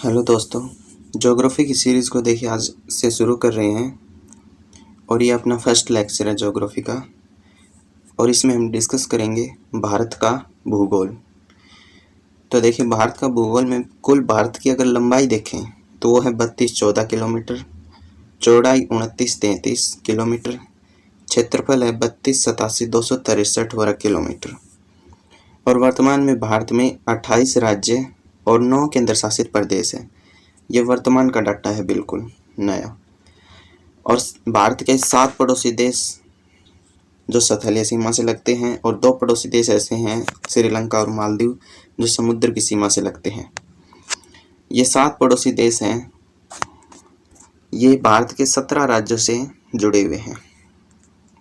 Hello दोस्तों, geography की series को देखिए आज से शुरू कर रहे हैं और ये अपना फर्स्ट लेक्चर है ज्योग्राफी का। और इसमें हम डिस्कस करेंगे भारत का भूगोल। तो देखिए भारत का भूगोल में कुल भारत की अगर लंबाई देखें तो वो है 32-14 किलोमीटर, चौड़ाई 29-33 किलोमीटर, क्षेत्रफल है 32-87-263 वर्ग किलोमीटर। और वर्तमान में भारत में 28 राज्य और 9 केंद्र शासित प्रदेश है। ये वर्तमान का डाटा है, बिल्कुल नया। और भारत के 7 पड़ोसी देश जो स्थलीय सीमा से लगते हैं और 2 पड़ोसी देश ऐसे हैं श्रीलंका और मालदीव जो समुद्र की सीमा से लगते हैं। ये 7 पड़ोसी देश हैं, ये भारत के 17 राज्यों से जुड़े हुए हैं।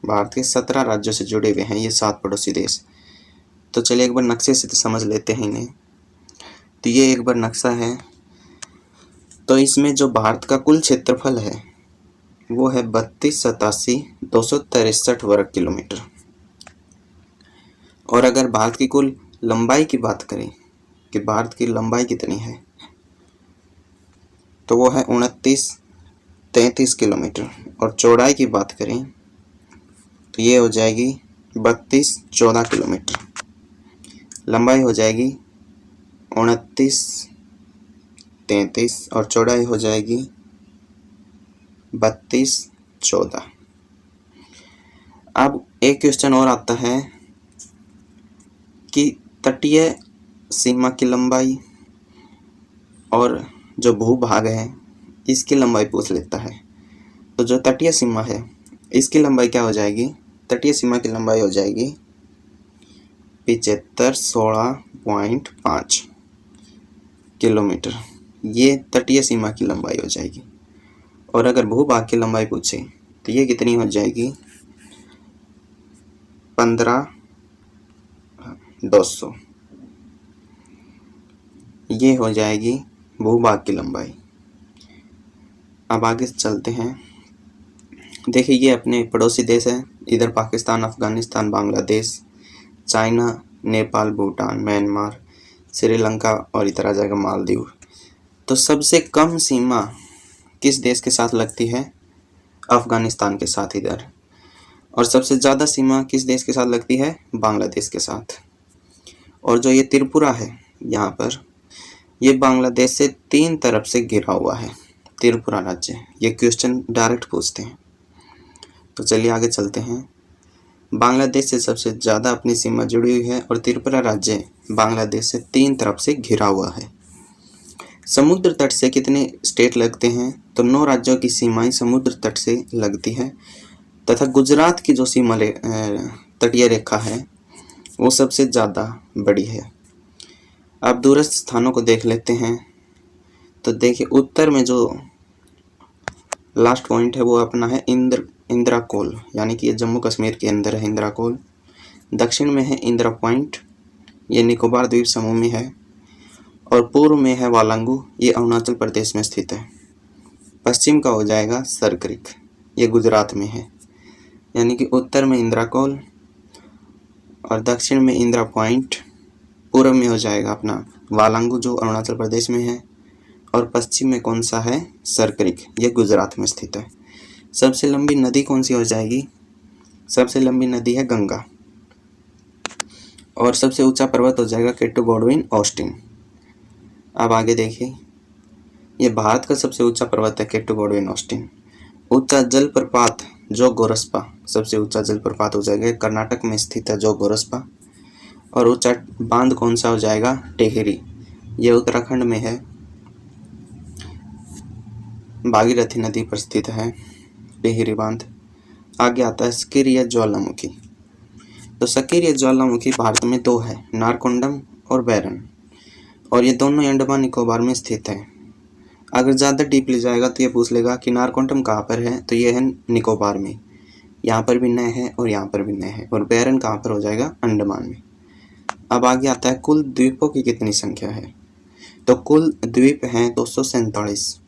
भारत के 17 राज्यों से जुड़े हुए हैं ये 7 पड़ोसी देश। तो चलिए एक बार नक्शे से समझ लेते हैं इन्हें। तो ये एक बार नक्शा है। तो इसमें जो भारत का कुल क्षेत्रफल है वो है 32-87-263 वर्ग किलोमीटर। और अगर भारत की कुल लंबाई की बात करें कि भारत की लंबाई कितनी है तो वो है 29-33 किलोमीटर। और चौड़ाई की बात करें तो ये हो जाएगी 32-14 किलोमीटर। लंबाई हो जाएगी 29-33 और चौड़ाई हो जाएगी 32-14। अब एक क्वेश्चन और आता है कि तटीय सीमा की लंबाई और जो भूभाग है इसकी लंबाई पूछ लेता है। तो जो तटीय सीमा है इसकी लंबाई क्या हो जाएगी? तटीय सीमा की लंबाई हो जाएगी 75-16.5 किलोमीटर। ये तटीय सीमा की लंबाई हो जाएगी। और अगर भूभाग की लंबाई पूछे तो ये कितनी हो जाएगी? 15,200। ये हो जाएगी भूभाग की लंबाई। अब आगे चलते हैं। देखिए ये अपने पड़ोसी देश है, इधर पाकिस्तान, अफगानिस्तान, बांग्लादेश, चाइना, नेपाल, भूटान, म्यांमार, श्रीलंका और इधर आ जाएगा मालदीव। तो सबसे कम सीमा किस देश के साथ लगती है? अफगानिस्तान के साथ इधर। और सबसे ज़्यादा सीमा किस देश के साथ लगती है? बांग्लादेश के साथ। और जो ये त्रिपुरा है यहाँ पर, ये बांग्लादेश से 3 तरफ से घिरा हुआ है त्रिपुरा राज्य। ये क्वेश्चन डायरेक्ट पूछते हैं। तो चलिए आगे चलते हैं। बांग्लादेश से सबसे ज़्यादा अपनी सीमा जुड़ी हुई है और त्रिपुरा राज्य बांग्लादेश से 3 तरफ से घिरा हुआ है। समुद्र तट से कितने स्टेट लगते हैं? तो 9 राज्यों की सीमाएं समुद्र तट से लगती है तथा गुजरात की जो सीमा तटीय रेखा है वो सबसे ज़्यादा बड़ी है। अब दूरस्थ स्थानों को देख लेते हैं। तो देखिए उत्तर में जो लास्ट पॉइंट है वो अपना है इंदिरा कोल, यानी कि ये जम्मू कश्मीर के अंदर है इंदिरा कोल। दक्षिण में है इंदिरा पॉइंट, ये निकोबार द्वीप समूह में है। और पूर्व में है वालांगू, ये अरुणाचल प्रदेश में स्थित है। पश्चिम का हो जाएगा सरक्रिक, ये गुजरात में है। यानी कि उत्तर में इंदिरा कोल और दक्षिण में इंदिरा पॉइंट, पूर्व में हो जाएगा अपना वालांगू जो अरुणाचल प्रदेश में है और पश्चिम में कौन सा है? सरक्रिक, ये गुजरात में स्थित है। सबसे लंबी नदी कौन सी हो जाएगी? सबसे लंबी नदी है गंगा। और सबसे ऊंचा पर्वत हो जाएगा केटू गॉडविन ऑस्टिन। अब आगे देखिए, ये भारत का सबसे ऊंचा पर्वत है केटू गॉडविन ऑस्टिन। ऊंचा जलप्रपात जोग गोरस्पा, सबसे ऊंचा जलप्रपात हो जाएगा, कर्नाटक में स्थित है जोग गोरस्पा। और ऊंचा बांध कौन सा हो जाएगा? टेहरी, ये उत्तराखंड में है, भागीरथी नदी पर स्थित है टेहरी बांध। आगे आता है सक्रिय ज्वालामुखी। तो सक्रिय ज्वालामुखी भारत में 2 है, नारकोंडम और बैरन। और ये दोनों अंडमान निकोबार में स्थित है। अगर ज़्यादा डीपली जाएगा तो ये पूछ लेगा कि नारकोंडम कहाँ पर है? तो ये है निकोबार में, यहाँ पर भी नए है और यहाँ पर भी नए है। और बैरन कहाँ पर हो जाएगा? अंडमान में। अब आगे आता है कुल द्वीपों की कितनी संख्या है? तो कुल द्वीप हैं 247,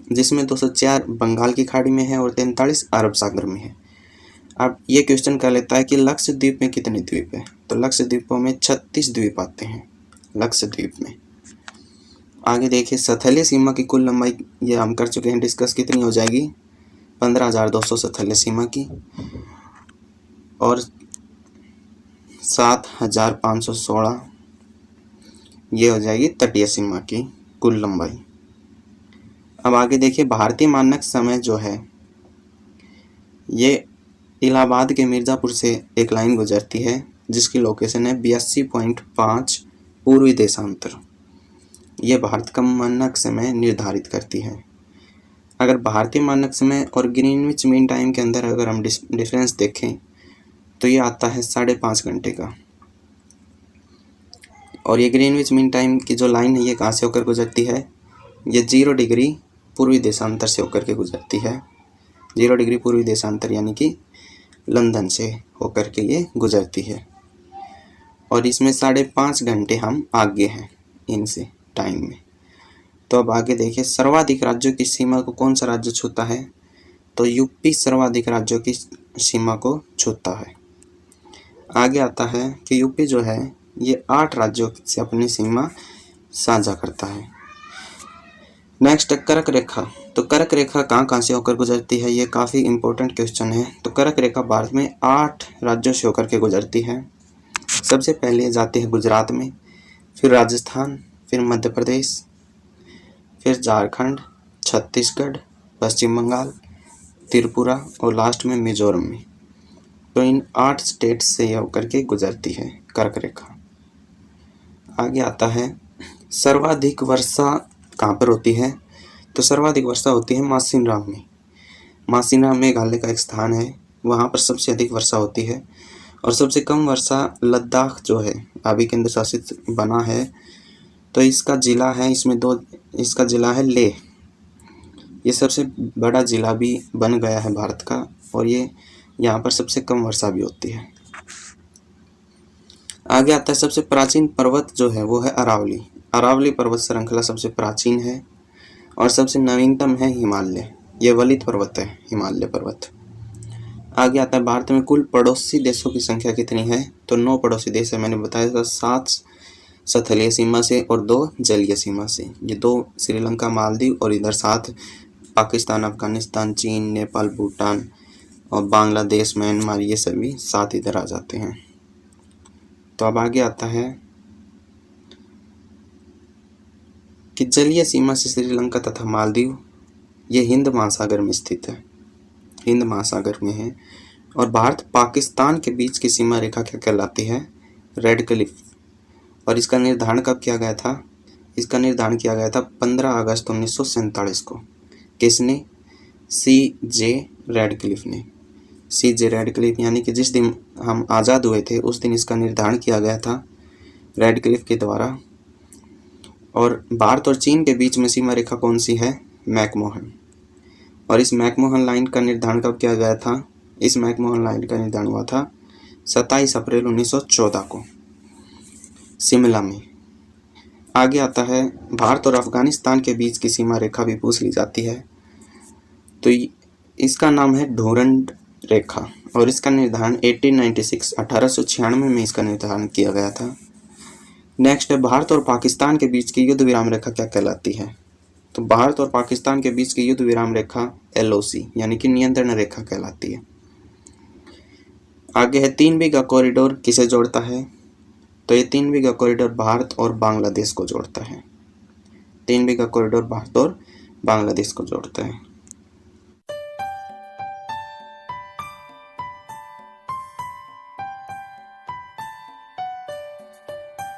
जिसमें 204 बंगाल की खाड़ी में है और 43 अरब सागर में है। अब ये क्वेश्चन कर लेता है कि लक्षद्वीप में कितने द्वीप है? तो लक्षद्वीपों में 36 द्वीप आते हैं लक्षद्वीप में। आगे देखिए स्थलीय सीमा की कुल लंबाई, ये हम कर चुके हैं डिस्कस, कितनी हो जाएगी 15,200 स्थलीय सीमा की, और 7,516 ये हो जाएगी तटीय सीमा की कुल लंबाई। अब आगे देखिए भारतीय मानक समय जो है, ये इलाहाबाद के मिर्ज़ापुर से एक लाइन गुजरती है जिसकी लोकेशन है 82.5 पूर्वी देशांतर। ये भारत का मानक समय निर्धारित करती है। अगर भारतीय मानक समय और ग्रीनविच मीन टाइम के अंदर अगर हम डिफरेंस देखें तो ये आता है 5.5 घंटे का। और ये ग्रीनविच मीन टाइम की जो लाइन है ये कहाँ से होकर गुजरती है, ये 0 डिग्री पूर्वी देशांतर से होकर के गुजरती है। 0 डिग्री पूर्वी देशांतर यानी कि लंदन से होकर के ये गुजरती है, और इसमें 5.5 घंटे हम आगे हैं इनसे टाइम में। तो अब आगे देखिए सर्वाधिक राज्यों की सीमा को कौन सा राज्य छूता है, तो यूपी सर्वाधिक राज्यों की सीमा को छूता है। आगे आता है कि यूपी जो है ये 8 राज्यों से अपनी सीमा साझा करता है। नेक्स्ट कर्क रेखा। तो कर्क रेखा कहाँ से होकर गुजरती है, ये काफ़ी इंपॉर्टेंट क्वेश्चन है। तो कर्क रेखा भारत में 8 राज्यों से होकर के गुजरती है। सबसे पहले जाती है गुजरात में, फिर राजस्थान, फिर मध्य प्रदेश, फिर झारखंड, छत्तीसगढ़, पश्चिम बंगाल, त्रिपुरा और लास्ट में मिजोरम में। तो इन 8 स्टेट्स से यह होकर के गुजरती है कर्क रेखा। आगे आता है सर्वाधिक वर्षा कहाँ पर होती है, तो सर्वाधिक वर्षा होती है मासिनराम में। मासिनराम मेघालय का एक स्थान है, वहाँ पर सबसे अधिक वर्षा होती है। और सबसे कम वर्षा लद्दाख जो है अभी केंद्र शासित बना है, तो इसका ज़िला है, इसका ज़िला है लेह। ये सबसे बड़ा ज़िला भी बन गया है भारत का, और ये यहाँ पर सबसे कम वर्षा भी होती है। आगे आता है सबसे प्राचीन पर्वत जो है वो है अरावली। अरावली पर्वत श्रृंखला सबसे प्राचीन है, और सबसे नवीनतम है हिमालय। ये वलित पर्वत है, हिमालय पर्वत। आगे आता है भारत में कुल पड़ोसी देशों की संख्या कितनी है, तो 9 पड़ोसी देश है। मैंने बताया था 7 स्थलीय सीमा से और 2 जलीय सीमा से। ये 2 श्रीलंका, मालदीव, और इधर 7 पाकिस्तान, अफगानिस्तान, चीन, नेपाल, भूटान और बांग्लादेश, म्यांमार, ये सभी 7 इधर आ जाते हैं। तो अब आगे आता है कि जलीय सीमा से श्रीलंका तथा मालदीव ये हिंद महासागर में स्थित है, हिंद महासागर में है। और भारत पाकिस्तान के बीच की सीमा रेखा क्या कहलाती है, रेड क्लिफ। और इसका निर्धारण कब किया गया था, इसका निर्धारण किया गया था 15 अगस्त 1947 को। किसने, CJ रेडक्लिफ ने। CJ रेडक्लिफ यानी कि जिस दिन हम आज़ाद हुए थे उस दिन इसका निर्धारण किया गया था रेडक्लिफ के द्वारा। और भारत और चीन के बीच में सीमा रेखा कौन सी है, मैकमोहन। और इस मैकमोहन लाइन का निर्धारण कब किया गया था, इस मैकमोहन लाइन का निर्धारण हुआ था 27 अप्रैल 1914 को शिमला में। आगे आता है भारत और अफगानिस्तान के बीच की सीमा रेखा भी पूछ ली जाती है, तो इसका नाम है ढूंढ रेखा। और इसका निर्धारण 1896 में इसका निर्धारण किया गया था। नेक्स्ट है भारत और पाकिस्तान के बीच की युद्ध विराम रेखा क्या कहलाती है, तो भारत और पाकिस्तान के बीच की युद्ध विराम रेखा LOC यानी कि नियंत्रण रेखा कहलाती है। आगे है 3 बीघा कॉरिडोर किसे जोड़ता है, तो ये 3 बीघा कॉरिडोर भारत और बांग्लादेश को जोड़ता है। 3 बीघा कॉरिडोर भारत और बांग्लादेश को जोड़ता है।